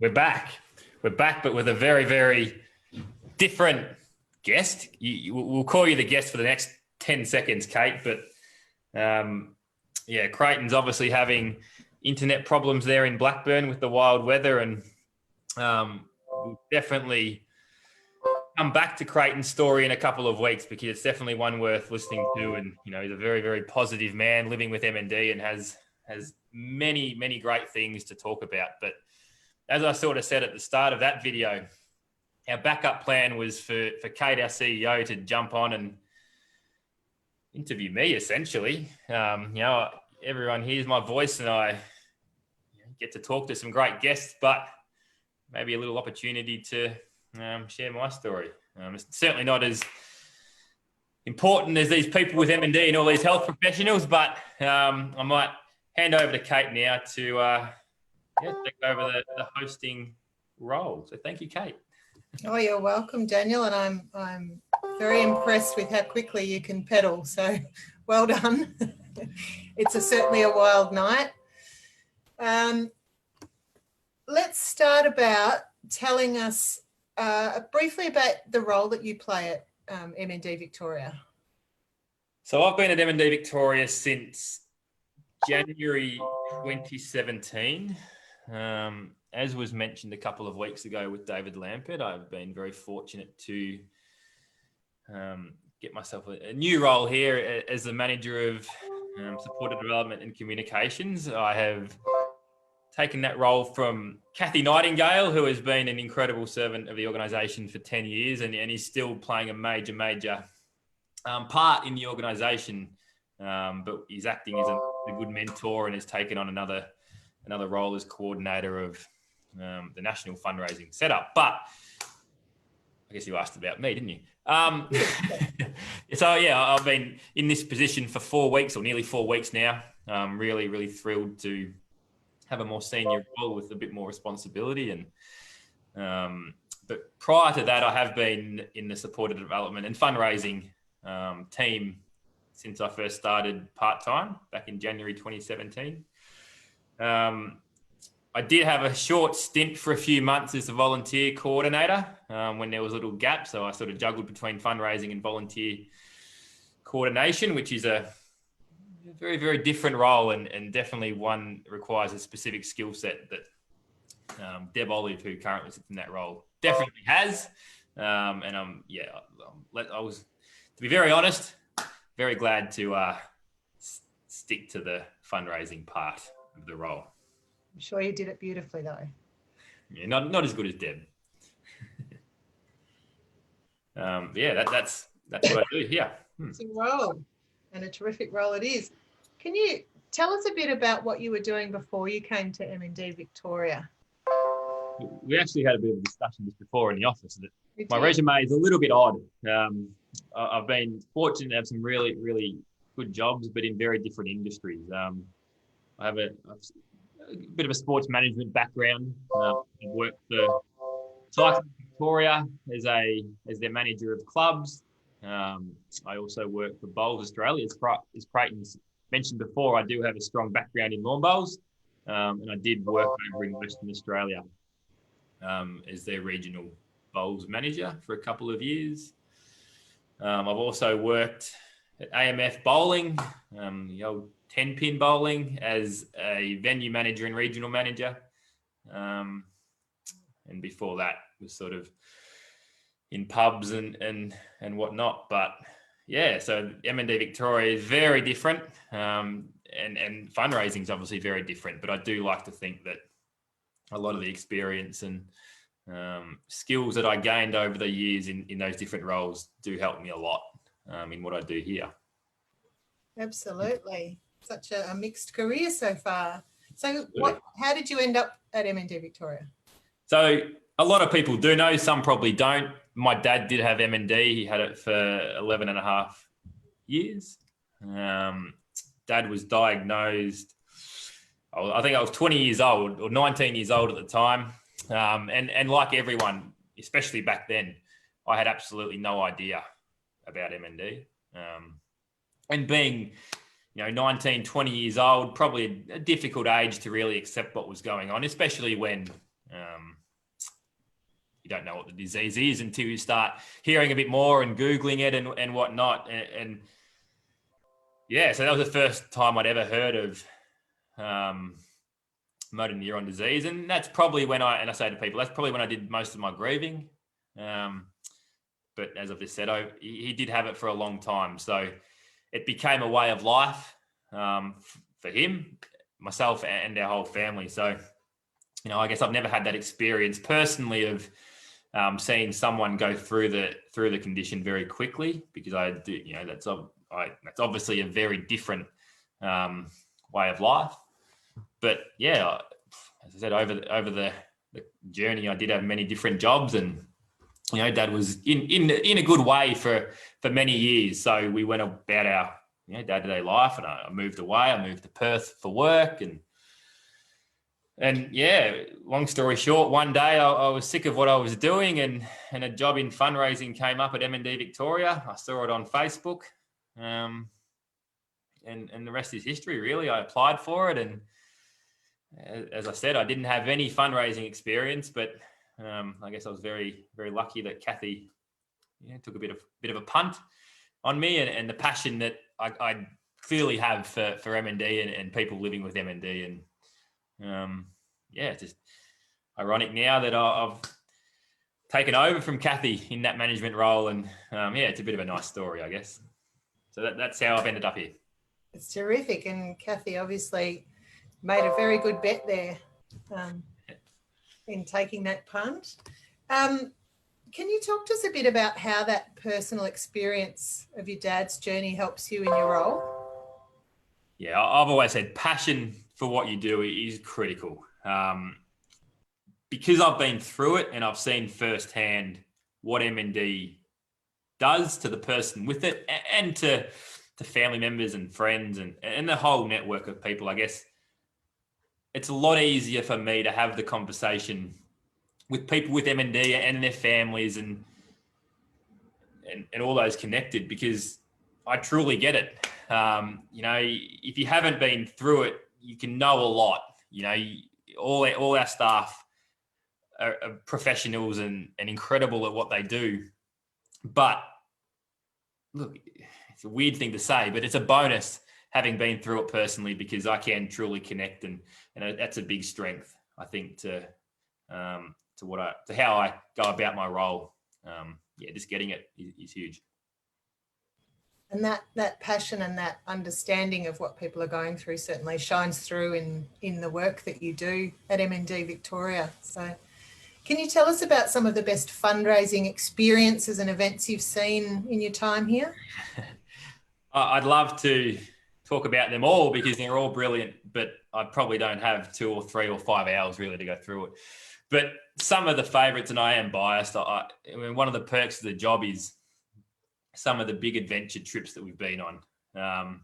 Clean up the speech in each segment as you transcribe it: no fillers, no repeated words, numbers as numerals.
We're back. We're back, but with a very, very different guest. We'll call you the guest for the next 10 seconds, Kate. But Creighton's obviously having internet problems there in Blackburn with the wild weather, and we'll definitely come back to Creighton's story in a couple of weeks because it's definitely one worth listening to. And he's a very, very positive man living with MND and has many, many great things to talk about. But as I sort of said at the start of that video, our backup plan was for Kate, our CEO, to jump on and interview me, essentially. Everyone hears my voice and I get to talk to some great guests, but maybe a little opportunity to share my story. It's certainly not as important as these people with M&D and all these health professionals, but I might hand over to Kate now to take over the hosting role. So thank you, Kate. Oh, you're welcome, Daniel. And I'm very impressed with how quickly you can pedal. So well done. It's certainly a wild night. Let's start about telling us briefly about the role that you play at MND Victoria. So I've been at MND Victoria since January 2017. As was mentioned a couple of weeks ago with David Lampert, I've been very fortunate to get myself a new role here as the manager of supported development and communications. I have taken that role from Kathy Nightingale, who has been an incredible servant of the organisation for 10 years and is still playing a major part in the organisation, but he's acting as a good mentor and has taken on another role as coordinator of the national fundraising setup. But I guess you asked about me, didn't you? I've been in this position for 4 weeks or nearly 4 weeks now. I'm really, really thrilled to have a more senior role with a bit more responsibility. And but prior to that, I have been in the supported development and fundraising team since I first started part-time back in January 2017. I did have a short stint for a few months as a volunteer coordinator when there was a little gap. So I sort of juggled between fundraising and volunteer coordination, which is a very, very different role and definitely one requires a specific skill set that Deb Olive, who currently sits in that role, definitely has. I was, to be very honest, very glad to stick to the fundraising part of the role. I'm sure you did it beautifully, though. Yeah, not as good as Deb. That's what I do here. It's a role, and a terrific role it is. Can you tell us a bit about what you were doing before you came to MND Victoria? We actually had a bit of a discussion just before in the office. That my resume is a little bit odd. I've been fortunate to have some really, really good jobs, but in very different industries. I have a bit of a sports management background. I've worked for Cycling Victoria as their manager of clubs. I also work for Bowls Australia. As Creighton's mentioned before, I do have a strong background in lawn bowls, and I did work over in Western Australia as their regional bowls manager for a couple of years. I've also worked at AMF Bowling, the old 10-pin bowling, as a venue manager and regional manager. And before that was sort of in pubs and whatnot. But yeah, so MND Victoria is very different. And fundraising is obviously very different. But I do like to think that a lot of the experience and skills that I gained over the years in those different roles do help me a lot in what I do here. Absolutely. Such a mixed career so far. So how did you end up at MND Victoria? So a lot of people do know, some probably don't. My dad did have MND. He had it for 11 and a half years. Dad was diagnosed, I think I was 20 years old or 19 years old at the time. And like everyone, especially back then, I had absolutely no idea about MND. And being 19, 20 years old, probably a difficult age to really accept what was going on, especially when you don't know what the disease is until you start hearing a bit more and Googling it and whatnot. And yeah, so that was the first time I'd ever heard of motor neuron disease. And that's probably when I say to people, that's probably when I did most of my grieving. But as I've just said, he did have it for a long time. So it became a way of life for him, myself, and our whole family. So, I guess I've never had that experience personally of seeing someone go through the condition very quickly, because I do, that's obviously a very different way of life. But yeah, as I said, over the journey, I did have many different jobs, and Dad was in a good way for many years. So we went about our day-to-day life, and I moved away. I moved to Perth for work, and yeah, long story short, one day I was sick of what I was doing, and a job in fundraising came up at M&D Victoria. I saw it on Facebook, and the rest is history, really. I applied for it, and as I said, I didn't have any fundraising experience, but I guess I was very, very lucky that Kathy took a bit of a punt on me, and the passion that I clearly have for M&D and people living with M&D. And it's just ironic now that I've taken over from Kathy in that management role, and it's a bit of a nice story, I guess. So that's how I've ended up here. It's terrific, and Kathy obviously made a very good bet there in taking that punt. Can you talk to us a bit about how that personal experience of your dad's journey helps you in your role? Yeah, I've always said passion for what you do is critical. Because I've been through it and I've seen firsthand what M&D does to the person with it, and to family members and friends and the whole network of people, I guess it's a lot easier for me to have the conversation with people with M&D and their families and all those connected, because I truly get it. If you haven't been through it, you can know a lot. All our staff are professionals and incredible at what they do. But look, it's a weird thing to say, but it's a bonus having been through it personally, because I can truly connect, and that's a big strength, I think, to how I go about my role. Just getting it is huge. And that passion and that understanding of what people are going through certainly shines through in the work that you do at M&D Victoria. So can you tell us about some of the best fundraising experiences and events you've seen in your time here? I'd love to talk about them all, because they're all brilliant, but I probably don't have 2 or 3 or 5 hours really to go through it. But some of the favourites, and I am biased, I mean, one of the perks of the job is some of the big adventure trips that we've been on.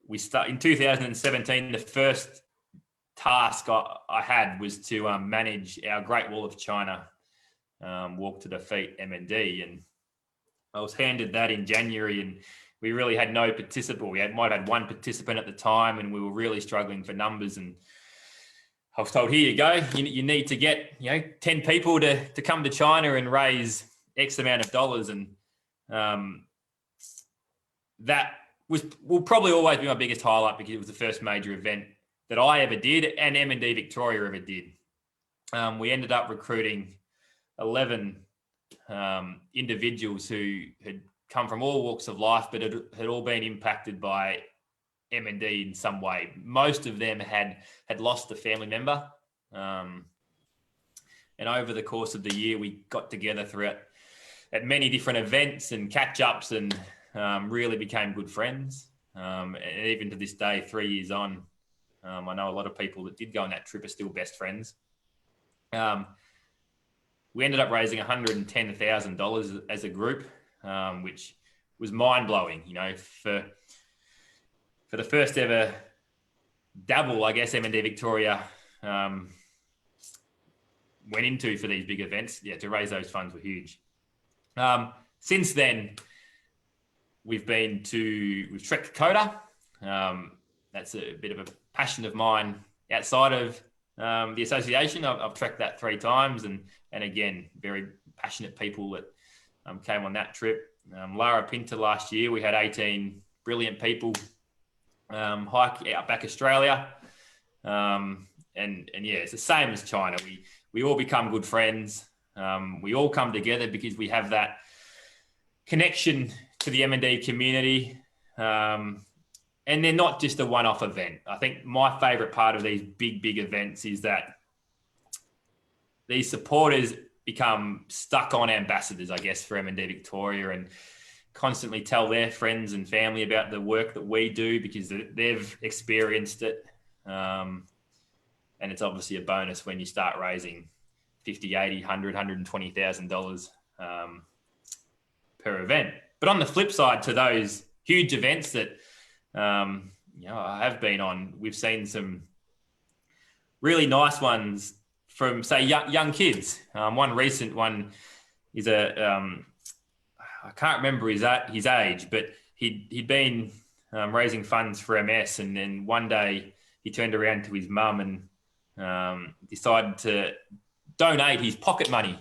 We start in 2017. The first task I had was to manage our Great Wall of China walk to defeat M&D, and I was handed that in January, and we really had no participant. We might have had one participant at the time, and we were really struggling for numbers. And I was told, here you go. You need to get 10 people to come to China and raise X amount of dollars. And that will probably always be my biggest highlight, because it was the first major event that I ever did and M&D Victoria ever did. We ended up recruiting 11 individuals who had come from all walks of life, but had all been impacted by M&D in some way. Most of them had lost a family member. And over the course of the year, we got together at many different events and catch-ups, and really became good friends. And even to this day, 3 years on, I know a lot of people that did go on that trip are still best friends. We ended up raising $110,000 as a group, which was mind-blowing, for the first ever dabble, I guess, M&D Victoria went into for these big events. Yeah, to raise those funds were huge. Since then, we've trekked to Dakota. That's a bit of a passion of mine outside of the association. I've tracked that 3 times, and again, very passionate people that came on that trip. Lara Pinta last year, we had 18 brilliant people hike Outback Australia. And yeah, it's the same as China. We all become good friends. We all come together because we have that connection to the M&D community. And they're not just a one-off event. I think my favourite part of these big events is that these supporters become stuck-on ambassadors, I guess, for M&D Victoria, and constantly tell their friends and family about the work that we do because they've experienced it. And it's obviously a bonus when you start raising $50, $80, $100, $120,000 per event. But on the flip side to those huge events that I have been on, we've seen some really nice ones from, say, young kids. One recent one is I can't remember his age, but he'd been raising funds for MS, and then one day he turned around to his mum and decided to donate his pocket money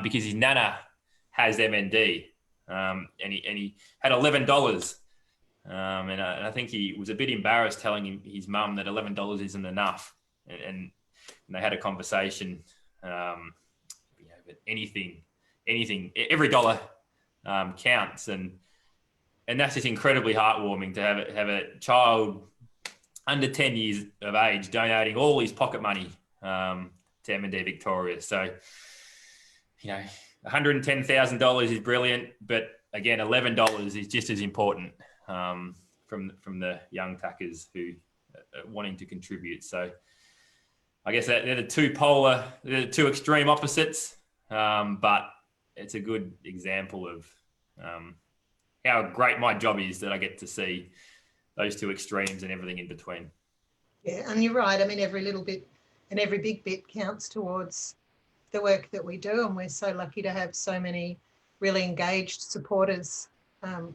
because his nana has MND, and he had $11. And I think he was a bit embarrassed telling his mum that $11 isn't enough. And they had a conversation, but anything, every dollar counts. And that's just incredibly heartwarming to have a child under 10 years of age donating all his pocket money to M&D Victoria. So, $110,000 is brilliant, but again, $11 is just as important from the young tackers who are wanting to contribute. So I guess they're the two extreme opposites, but it's a good example of how great my job is that I get to see those two extremes and everything in between. Yeah, and you're right. I mean, every little bit and every big bit counts towards the work that we do, and we're so lucky to have so many really engaged supporters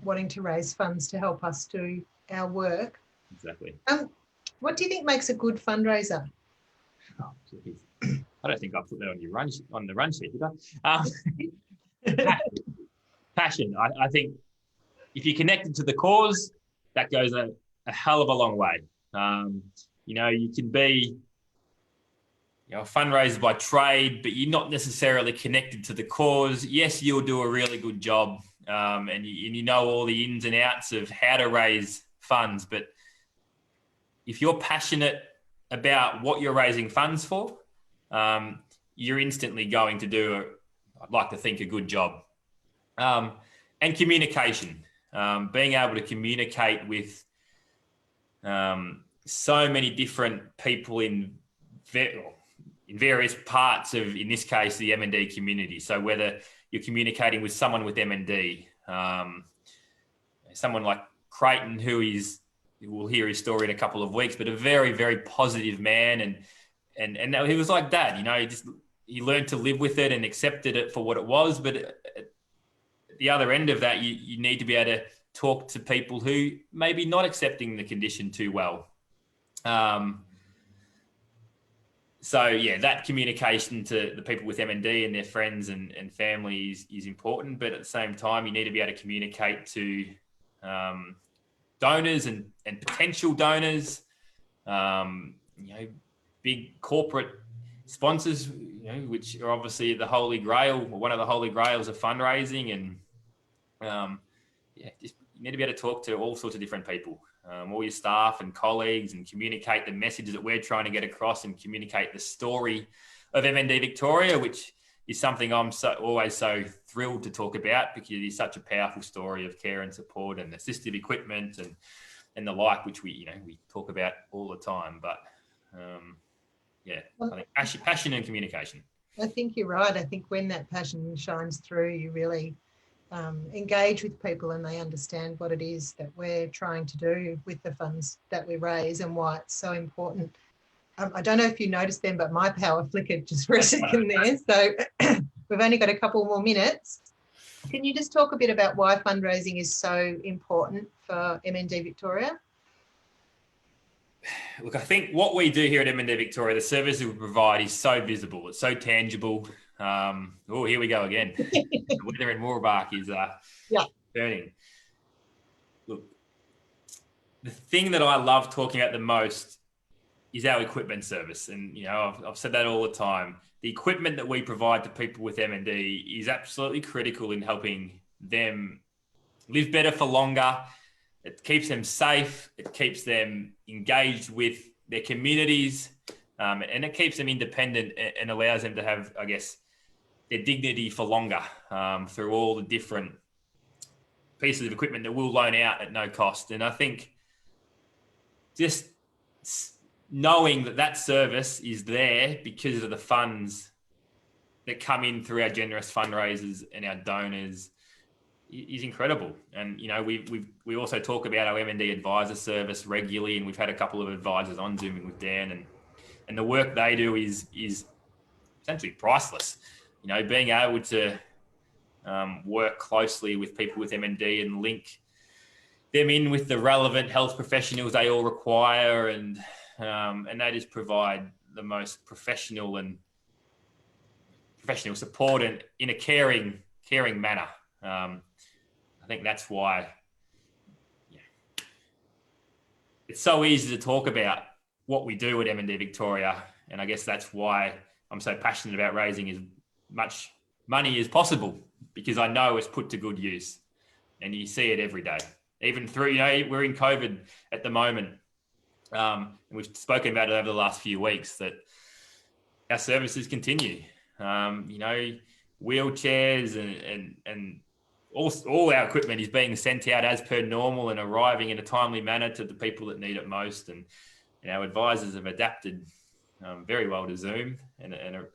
wanting to raise funds to help us do our work. Exactly. What do you think makes a good fundraiser? Oh, geez. I don't think I put that on the run sheet, did I? Passion. I think if you're connected to the cause, that goes a hell of a long way. You can be a fundraiser by trade, but you're not necessarily connected to the cause. Yes, you'll do a really good job, and you know all the ins and outs of how to raise funds. But if you're passionate about what you're raising funds for, you're instantly going to do, I'd like to think, a good job. And communication, being able to communicate with so many different people in various parts of, in this case, the M&D community. So whether you're communicating with someone with M&D, someone like Creighton, we'll hear his story in a couple of weeks, but a very, very positive man. And he was like Dad, he learned to live with it and accepted it for what it was. But at the other end of that, you need to be able to talk to people who maybe not accepting the condition too well. So yeah, that communication to the people with M&D and their friends and family is important. But at the same time, you need to be able to communicate to donors and potential donors, big corporate sponsors, which are obviously the holy grail, or one of the holy grails of fundraising. And just you need to be able to talk to all sorts of different people, all your staff and colleagues, and communicate the messages that we're trying to get across, and communicate the story of M&D Victoria, which is something I'm always so thrilled to talk about, because it is such a powerful story of care and support and assistive equipment and the like, which we talk about all the time. But I think passion and communication. I think you're right. I think when that passion shines through, you really engage with people and they understand what it is that we're trying to do with the funds that we raise and why it's so important. I don't know if you noticed them, but my power flickered just for a second there. So we've only got a couple more minutes. Can you just talk a bit about why fundraising is so important for MND Victoria? look, I think what we do here at M&D Victoria, the services we provide is so visible. It's so tangible. Here we go again. The weather in Moorabark is burning. Look, the thing that I love talking about the most is our equipment service. And, I've said that all the time. The equipment that we provide to people with M&D is absolutely critical in helping them live better for longer. It keeps them safe. It keeps them engaged with their communities. And it keeps them independent and allows them to have, I guess, their dignity for longer through all the different pieces of equipment that we'll loan out at no cost. And I think just knowing that service is there because of the funds that come in through our generous fundraisers and our donors is incredible. And we also talk about our M&D advisor service regularly, and we've had a couple of advisors on Zooming with Dan, and the work they do is essentially priceless. Being able to work closely with people with M&D and link them in with the relevant health professionals they all require, and they just provide the most professional support and in a caring manner. I think that's why it's so easy to talk about what we do at M&D Victoria, and I guess that's why I'm so passionate about raising as much money as possible, because I know it's put to good use, and you see it every day. Even through, we're in COVID at the moment, and we've spoken about it over the last few weeks that our services continue. Wheelchairs and all our equipment is being sent out as per normal and arriving in a timely manner to the people that need it most. And our advisors have adapted very well to Zoom and are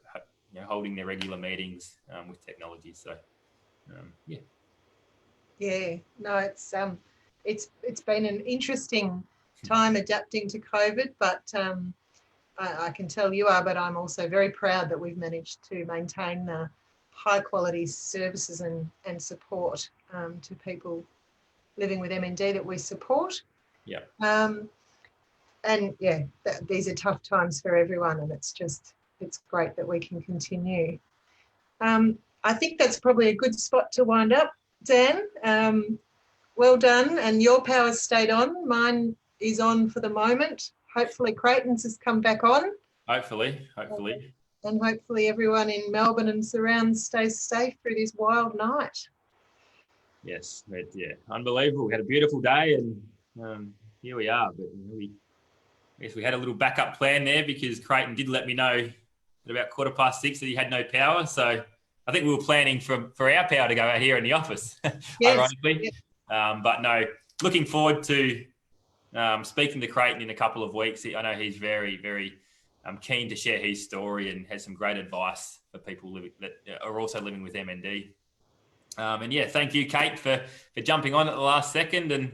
holding their regular meetings with technology. So, Yeah, no, it's been an interesting time adapting to COVID, but I can tell you are, but I'm also very proud that we've managed to maintain the high quality services and support to people living with MND that we support. Yeah. These are tough times for everyone, and it's great that we can continue. I think that's probably a good spot to wind up, Dan. Well done, and your power's stayed on. Mine is on for the moment. Hopefully Creighton's has come back on. Hopefully. And hopefully everyone in Melbourne and surrounds stays safe through this wild night. Yes, unbelievable. We had a beautiful day, and here we are. But we had a little backup plan there, because Creighton did let me know at about 6:15 that he had no power. So I think we were planning for our power to go out here in the office, yes, ironically. Yes. But no, looking forward to speaking to Creighton in a couple of weeks. I know he's very, very keen to share his story and has some great advice for people that are also living with MND. Thank you, Kate, for jumping on at the last second, and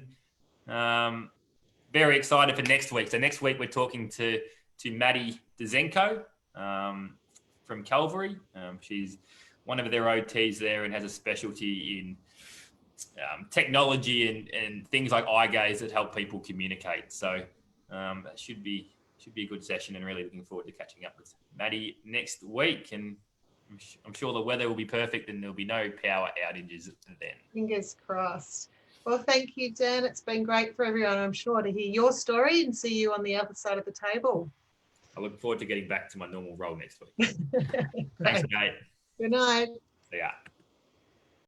very excited for next week. So next week we're talking to Maddie Dezenko from Calvary. She's one of their OTs there and has a specialty in technology and things like eye gaze that help people communicate. So that should be a good session, and really looking forward to catching up with Maddie next week. And I'm sure the weather will be perfect and there'll be no power outages then. Fingers crossed. Well, thank you, Dan. It's been great for everyone, I'm sure, to hear your story and see you on the other side of the table. I look forward to getting back to my normal role next week. Thanks, Kate. Good night. See ya.